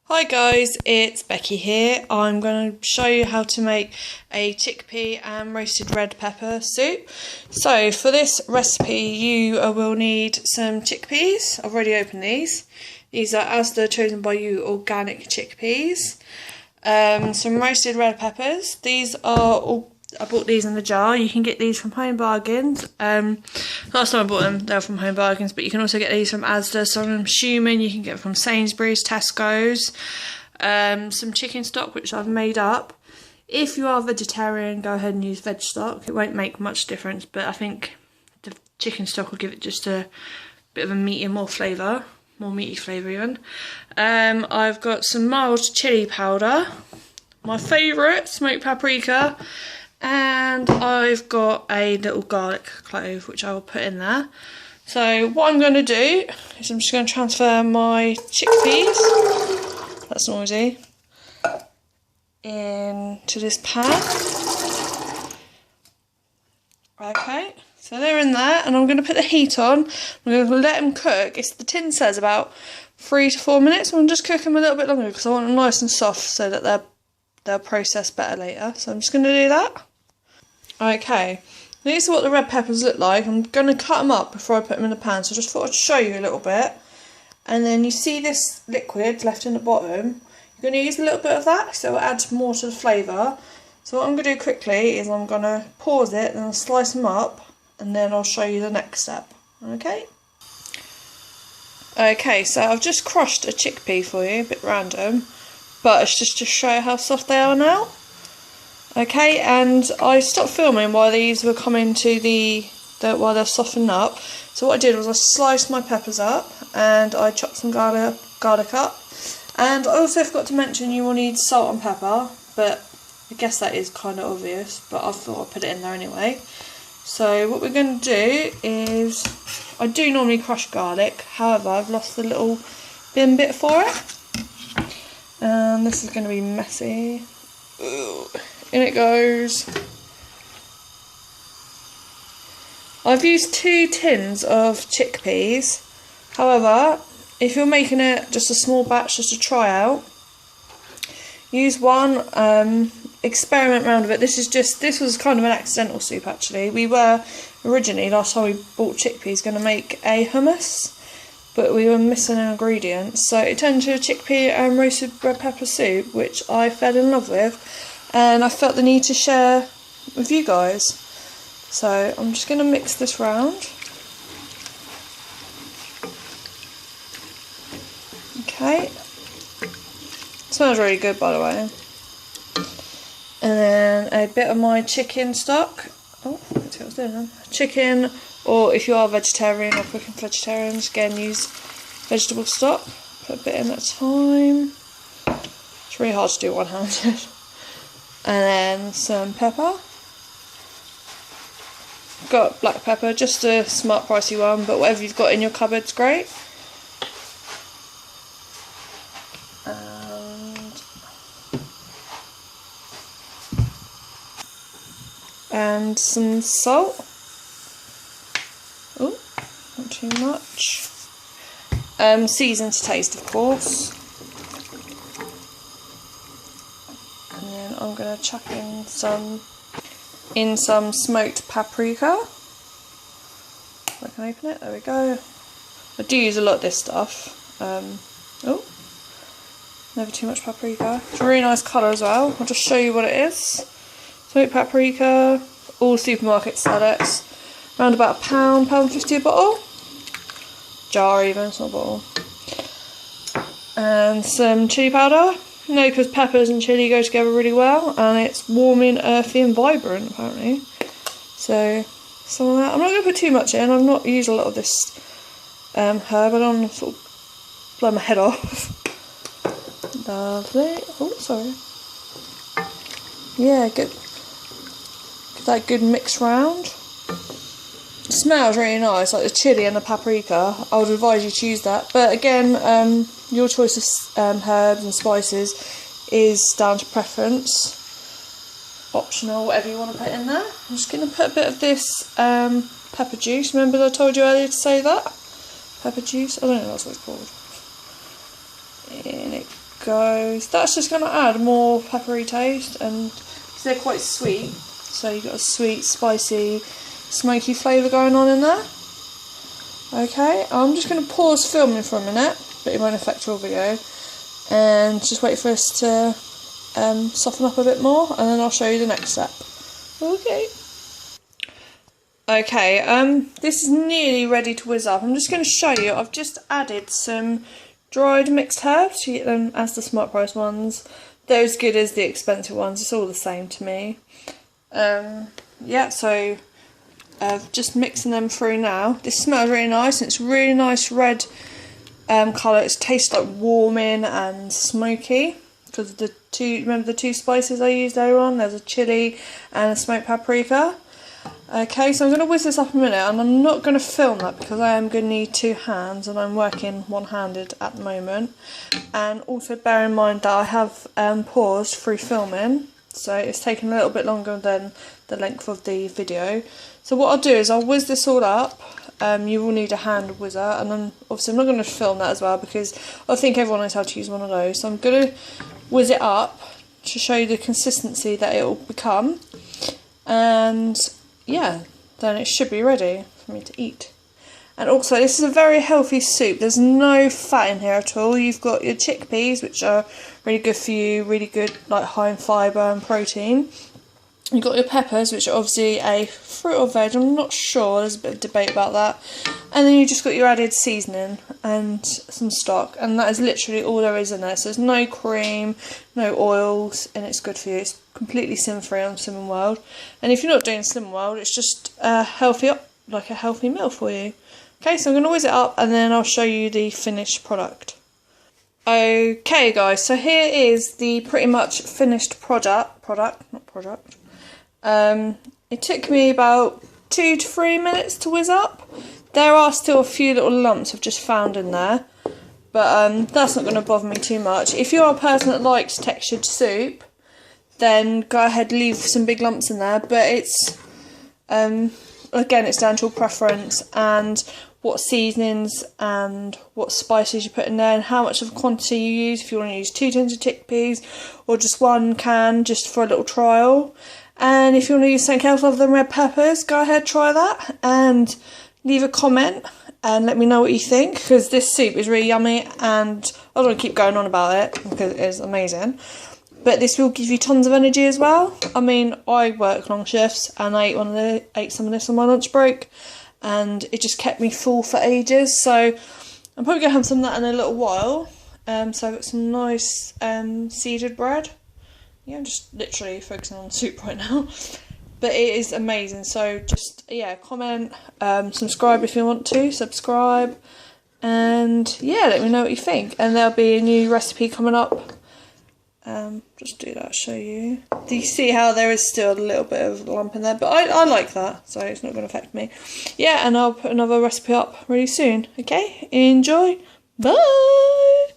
Hi guys, it's Becky here. I'm going to show you how to make a chickpea and roasted red pepper soup. So for this recipe you will need some chickpeas. I've already opened these. These are Asda Chosen by You organic chickpeas. Some roasted red peppers. These are all, I bought these in the jar. You can get these from Home Bargains. Last time I bought them, they were from Home Bargains, but you can also get these from Asda. So I'm assuming you can get from Sainsbury's, Tesco's. Some chicken stock, which I've made up. If you are vegetarian, go ahead and use veg stock. It won't make much difference, but I think the chicken stock will give it just a bit of a meaty, more meaty flavour even. I've got some mild chilli powder, my favourite, smoked paprika, and I've got a little garlic clove which I will put in there. So what I'm going to do is I'm just going to transfer my chickpeas, that's noisy, into this pan. Okay, so they're in there and I'm going to put the heat on. I'm going to let them cook. The tin says about 3 to 4 minutes. I'm just cook them a little bit longer because I want them nice and soft so that they'll process better later. So I'm just going to do that. Okay, these are what the red peppers look like. I'm going to cut them up before I put them in the pan, so I just thought I'd show you a little bit. And then you see this liquid left in the bottom. You're going to use a little bit of that so it adds more to the flavour. So what I'm going to do quickly is I'm going to pause it, then I'll slice them up, and then I'll show you the next step. Okay? Okay, so I've just crushed a chickpea for you, a bit random, but it's just to show how soft they are now. Okay, and I stopped filming while these were coming to while they're softening up. So what I did was I sliced my peppers up and I chopped some garlic up. And I also forgot to mention you will need salt and pepper, but I guess that is kind of obvious, but I thought I'd put it in there anyway. So what we're going to do is, I do normally crush garlic, however I've lost the little bin bit for it. And this is going to be messy. Ooh. In it goes. I've used 2 tins of chickpeas. However, if you're making it just a small batch just to try out, use one, experiment around with it. This was kind of an accidental soup actually. We were originally, last time we bought chickpeas, going to make a hummus, but we were missing an ingredient. So it turned into a chickpea and roasted red pepper soup, which I fell in love with. And I felt the need to share with you guys. So I'm just going to mix this round. Okay. Smells really good, by the way. And then a bit of my chicken stock. Oh, that's what I was doing then. Chicken, or if you are vegetarian or cooking for vegetarians, again use vegetable stock. Put a bit in at a time. It's really hard to do one-handed. And then some pepper. Got black pepper, just a smart pricey one, but whatever you've got in your cupboard's great. And some salt. Oh, not too much. Season to taste, of course. And then I'm going to chuck in some smoked paprika. If I can open it, there we go. I do use a lot of this stuff. Oh, never too much paprika. It's a really nice colour as well. I'll just show you what it is. Smoked paprika, all supermarket sell it. Around about £1.50 a bottle. Jar even, it's not a bottle. And some chilli powder. No, because peppers and chilli go together really well, and it's warming, earthy and vibrant apparently. So some of that. I'm not going to put too much in. I've not used a lot of this herb. I don't want to sort of blow my head off. Lovely. Oh, sorry. Yeah, get that good mix round. It smells really nice, like the chilli and the paprika. I would advise you to use that, but again, your choice of herbs and spices is down to preference. Optional, whatever you want to put in there. I'm just going to put a bit of this pepper juice. Remember I told you earlier to say that? Pepper juice? I don't know that's what it's called. In it goes. That's just going to add more peppery taste, and they're quite sweet, so you've got a sweet, spicy, smoky flavour going on in there. Okay, I'm just going to pause filming for a minute, but it won't affect your video, and just wait for us to soften up a bit more, and then I'll show you the next step. Okay. Okay, this is nearly ready to whiz up. I'm just going to show you, I've just added some dried mixed herbs. You get them as the Smart Price ones. They're as good as the expensive ones, it's all the same to me. Yeah, so just mixing them through now. This smells really nice, and it's really nice red colour. It tastes like warming and smoky, because the two, remember the two spices I used earlier on? There's a chilli and a smoked paprika. Okay, so I'm going to whiz this up a minute, and I'm not going to film that because I am going to need two hands, and I'm working one-handed at the moment. And also bear in mind that I have paused through filming, so it's taken a little bit longer than the length of the video. So what I'll do is I'll whiz this all up. You will need a hand whizzer, and then obviously I'm not going to film that as well because I think everyone knows how to use one of those. So I'm going to whiz it up to show you the consistency that it will become, and yeah, then it should be ready for me to eat. And also, this is a very healthy soup. There's no fat in here at all. You've got your chickpeas, which are really good for you, really good, like high in fibre and protein. You've got your peppers, which are obviously a fruit or veg. I'm not sure, there's a bit of debate about that. And then you just got your added seasoning and some stock, and that is literally all there is in there. So there's no cream, no oils, and it's good for you. It's completely sin-free on Slimmingworld. And if you're not doing Slimmingworld, it's just a healthy meal for you. Okay, so I'm going to whiz it up, and then I'll show you the finished product. Okay guys, so here is the pretty much finished product. It took me about 2 to 3 minutes to whiz up. There are still a few little lumps I've just found in there, but that's not going to bother me too much. If you're a person that likes textured soup, then go ahead, leave some big lumps in there, but it's again, it's down to your preference and what seasonings and what spices you put in there, and how much of a quantity you use. If you want to use 2 tins of chickpeas or just 1 can just for a little trial. And if you want to use something else other than red peppers, go ahead, try that and leave a comment and let me know what you think, because this soup is really yummy, and I don't want to keep going on about it because it is amazing. But this will give you tons of energy as well. I mean, I work long shifts, and I ate some of this on my lunch break, and it just kept me full for ages. So I'm probably going to have some of that in a little while. So I've got some nice seeded bread. Yeah, I'm just literally focusing on soup right now. But it is amazing. So just, yeah, comment, subscribe if you want to, subscribe. And yeah, let me know what you think. And there'll be a new recipe coming up. Just do that, show you. Do you see how there is still a little bit of lump in there? But I like that, so it's not going to affect me. Yeah, and I'll put another recipe up really soon. Okay, enjoy. Bye!